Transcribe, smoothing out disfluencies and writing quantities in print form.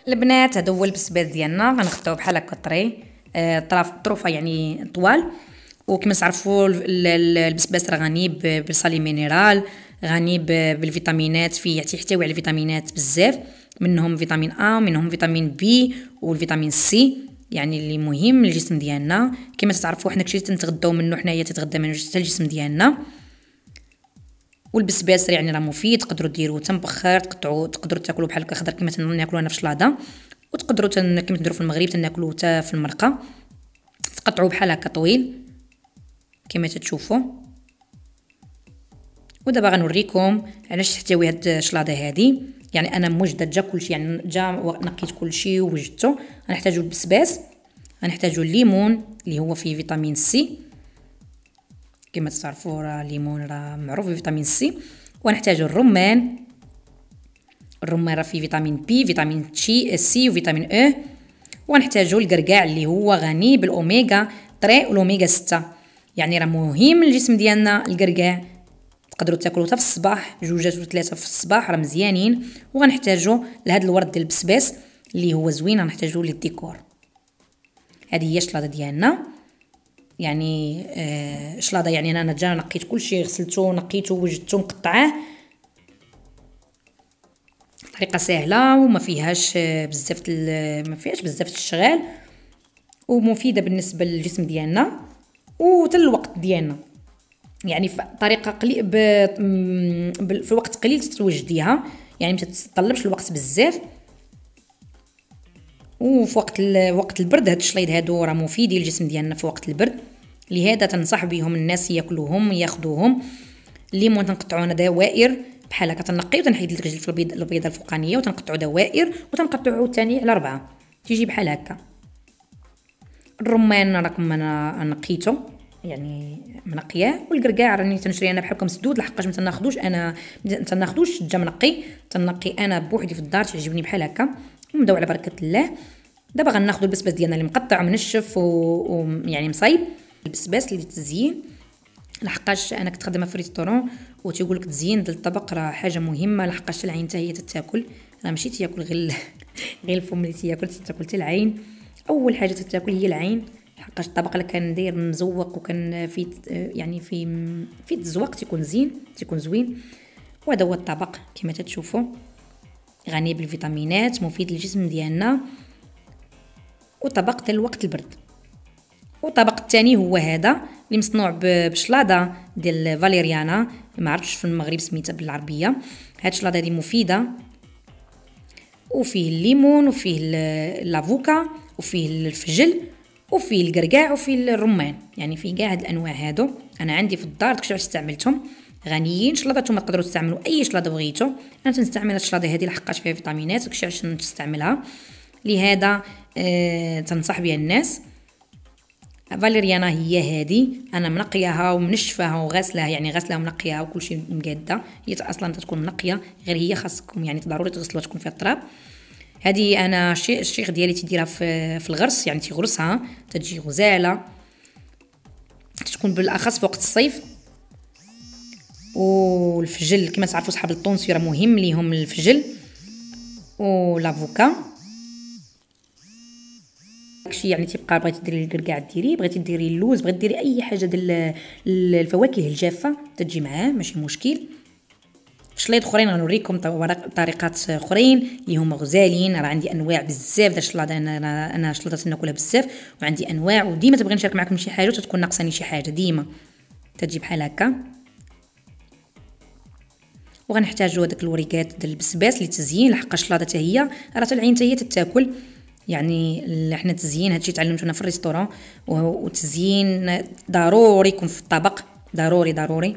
البنات هذا هو البسباس ديالنا، غنخداو بحال هكا طري، طروفه يعني طوال. وكما تعرفوا البسباس راه غني بالصالي مينيرال، غني بالفيتامينات، فيه يحتوي على الفيتامينات بزاف، منهم فيتامين A ومنهم فيتامين بي والفيتامين سي، يعني اللي مهم للجسم ديالنا. كما تعرفوا حنا كلشي تنتغداو منه، حنايا تتغدى منه حتى الجسم ديالنا. والبسباس يعني راه مفيد، تقدروا ديروه تنبخر، تقدروا تاكلوه بحال هكا خضر كما تناكلوه هنا في الشلاضه، وتقدروا كما تنديروا في المغرب تناكلوه حتى في المرقه، تقطعوه بحال هكا طويل كما تتشوفوا. ودابا غنوريكم علاش تحتوي هاد الشلاضه هذه. يعني انا موجده جا كلشي، يعني جا نقيت كلشي ووجدته. غنحتاجوا البسباس، غنحتاجوا الليمون اللي هو فيه فيتامين سي، كما تعرفوا راه الليمون راه معروف بفيتامين سي. ونحتاجوا الرمان راه فيه فيتامين بي، فيتامين سي وفيتامين او. ونحتاجوا القرقاع اللي هو غني بالاوميغا 3 والاوميغا 6، يعني راه مهم للجسم ديالنا القرقاع. تقدروا تاكلوه حتى في الصباح، جوجات وثلاثه في الصباح راه مزيانين. وغنحتاجوا لهذا الورد ديال البسباس اللي هو زوين، غنحتاجوه للديكور. هذه هي الشلاضه ديالنا، يعني شلاضه يعني انا جا نقيت كلشي، غسلته نقيته وجدته مقطعاه. طريقه سهله وما فيهاش بزاف الشغال، ومفيده بالنسبه للجسم ديالنا وحتى الوقت ديالنا. يعني في طريقه في وقت قليل تتوجديها، يعني ما تتطلبش الوقت بزاف. وفي وقت البرد هاد الشليض هادو راه مفيدين للجسم ديالنا في وقت البرد، لهذا تنصح بهم الناس ياكلوهم ياخذوهم. الليمون تنقطعوه دوائر بحال هكا، تنقي وتنحيد الرجل في البيضه الفوقانيه وتنقطعو دوائر، وتنقطعو ثاني على 4 تيجي بحال هكا. الرمان راكم انا نقيته يعني منقياه، والقرقاع راني تنشري انا بحالكم مسدود، لحقاش ما تناخذوش جا منقي، تنقي انا بوحدي في الدار تعجبني بحال هكا. ونبداو على بركه الله. دابا غناخذوا البسباس ديالنا اللي مقطع ومنشف ويعني مصايب، البسباس اللي تزيين. لحقاش انا كنت خدامه في ريستورون وتيقول لك تزيين ديال الطبق راه حاجه مهمه، لحقاش العين حتى هي تتاكل، راه ماشي تياكل غير غير الفم اللي تاكل حتى العين. اول حاجه تتاكل هي العين، لحقاش الطبق اللي كان داير مزوق وكان فيه يعني في الزواق تيكون زين، تيكون زوين. وهذا هو الطبق كما تتشوفوا، غني بالفيتامينات، مفيد للجسم ديالنا، وطبق حتى لوقت البرد. والطبق الثاني هو هذا اللي مصنوع بشلاضه ديال فاليريانا، ما عرفتش في المغرب سميتها بالعربيه. هاد الشلاضه هذه مفيده، وفيه الليمون وفيه لافوكا وفيه الفجل وفيه القرقاع وفيه الرمان، يعني فيه كاع هاد الانواع هادو. انا عندي في الدار داكشي علاش استعملتهم، غنيين. شلاضه تقدروا تستعملوا اي شلاضه بغيتو، انا تنستعمل هاد الشلاضه هذه لحقاش فيها فيتامينات، داكشي علاش نستعملها، لهذا تنصح بها الناس. فاليريانا هي هذه، انا منقياها ومنشفاها وغاسلاها، يعني غاسلاها ومنقياها وكلشي مقاده، هي اصلا تكون منقيه، غير هي خاصكم يعني ضروري تغسلوها تكون فيها التراب. هذه انا الشيخ ديالي تيديرها في الغرس، يعني تيغرسها تتجي غزاله، تكون بالاخص في وقت الصيف. والفجل كما تعرفوا صحاب الطونسي راه مهم ليهم الفجل، ولافوكا داكشي. يعني تيبقى بغيتي ديري الكركاع ديريه، بغيتي ديري اللوز، بغيتي ديري اي حاجه ديال الفواكه الجافه تجي معاه ماشي مشكل. في شلايض اخرين غنوريكم طريقات اخرين اللي هما غزالين، راه عندي انواع بزاف ديال الشلاضه، انا شلاضه ناكلها بزاف وعندي انواع، وديما تبغي نشارك معكم شي حاجه وتتكون ناقصاني شي حاجه ديما تجي بحال هكا. وغنحتاجوا هذاك الوريقات ديال البسباس اللي تزيين، لحقاش الشلاضه حتى هي راه العين حتى هي تتاكل، يعني حنا تزيين هادشي تعلمته انا في الريستورون. وتزيين ضروري يكون في الطبق، ضروري